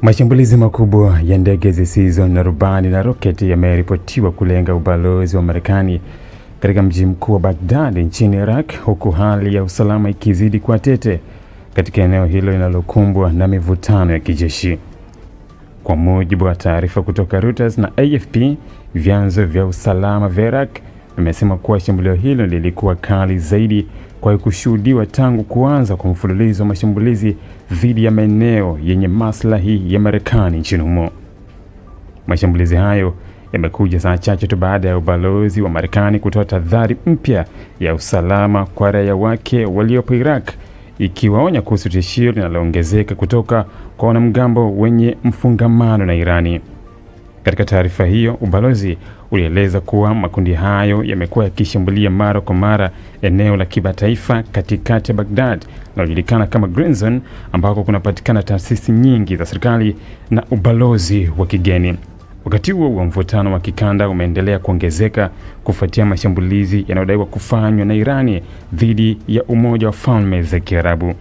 Mashambulizi makubwa ya ndege zisizo na rubani na roketi yameripotiwa kulenga ubalozi wa Marekani katika mji mkuu wa Baghdad nchini Iraq, huku hali ya usalama ikizidi kuwa tete katika eneo hilo linalokumbwa na mivutano ya kijeshi. Kwa mujibu wa taarifa kutoka Reuters na AFP, vyanzo vya usalama vya Iraq vimesema kuwa shambulio hilo lilikuwa kali zaidi kwa kushuhudiwa tangu kuanza kwa mfululizo wa mashambulizi dhidi ya maeneo yenye maslahi ya Marekani nchini humo. Mashambulizi hayo yamekuja saa chache tu baada ya ubalozi wa Marekani kutoa tahadhari mpya ya usalama kwa raia wake waliopo Iraq, ikiwaonya kuhusu tishio linaloongezeka kutoka kwa wanamgambo wenye mfungamano na Irani. Katika taarifa hiyo, ubalozi ulieleza kuwa makundi hayo yamekuwa yakishambulia mara kwa mara eneo la kimataifa katikati ya Baghdad linalojulikana kama Green Zone, ambako kunapatikana taasisi nyingi za serikali na ubalozi wa kigeni. Wakati huo mvutano wa kikanda umeendelea kuongezeka kufuatia mashambulizi yanayodaiwa kufanywa na Irani dhidi ya Umoja wa Falme za Kiarabu.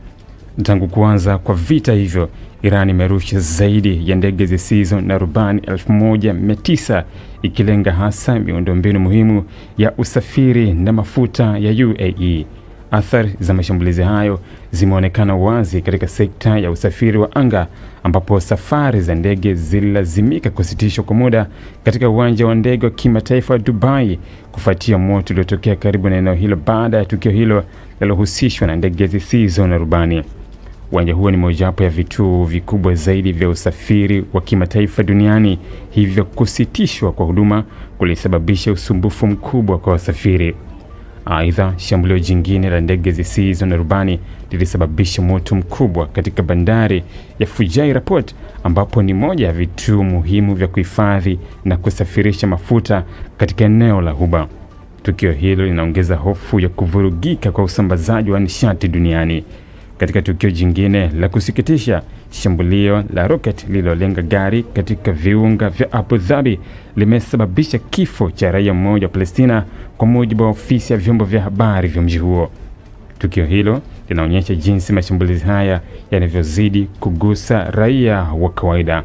Tangu kuanza kwa vita hivyo, Irani imerusha zaidi ya ndege zisizo na rubani 1900 ikilenga hasa miundombinu muhimu ya usafiri na mafuta ya UAE. Athari za mashambulizi hayo zimeonekana wazi katika sekta ya usafiri wa anga, ambapo safari za ndege zililazimika kusitishwa kwa muda katika uwanja wa ndege wa kimataifa wa Dubai kufuatia moto uliotokea karibu na eneo hilo baada ya tukio hilo lilohusishwa na ndege zisizo na rubani. Uwanja huo ni mojawapo ya vituo vikubwa zaidi vya usafiri wa kimataifa duniani, hivyo kusitishwa kwa huduma kulisababisha usumbufu mkubwa kwa wasafiri. Aidha, shambulio jingine la ndege zisizo na rubani lilisababisha moto mkubwa katika bandari ya Fujairah Port, ambapo ni moja ya vituo muhimu vya kuhifadhi na kusafirisha mafuta katika eneo la Ghuba. Tukio hilo linaongeza hofu ya kuvurugika kwa usambazaji wa nishati duniani. Katika tukio jingine la kusikitisha, shambulio la rocket lililolenga gari katika viunga vya Abu Dhabi limesababisha kifo cha raia mmoja wa Palestina, kwa mujibu wa ofisi ya vyombo vya habari vya mji huo. Tukio hilo linaonyesha jinsi mashambulizi haya yanavyozidi kugusa raia wa kawaida.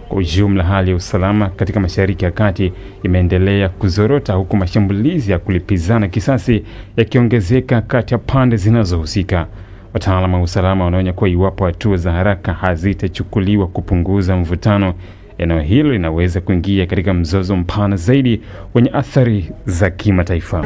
Kwa ujumla, hali ya usalama katika Mashariki ya Kati imeendelea kuzorota, huku mashambulizi ya kulipizana kisasi yakiongezeka kati ya pande zinazohusika. Wataalamu wa usalama wanaonya kuwa iwapo hatua za haraka hazitachukuliwa kupunguza mvutano, eneo hilo linaweza kuingia katika mzozo mpana zaidi wenye athari za kimataifa.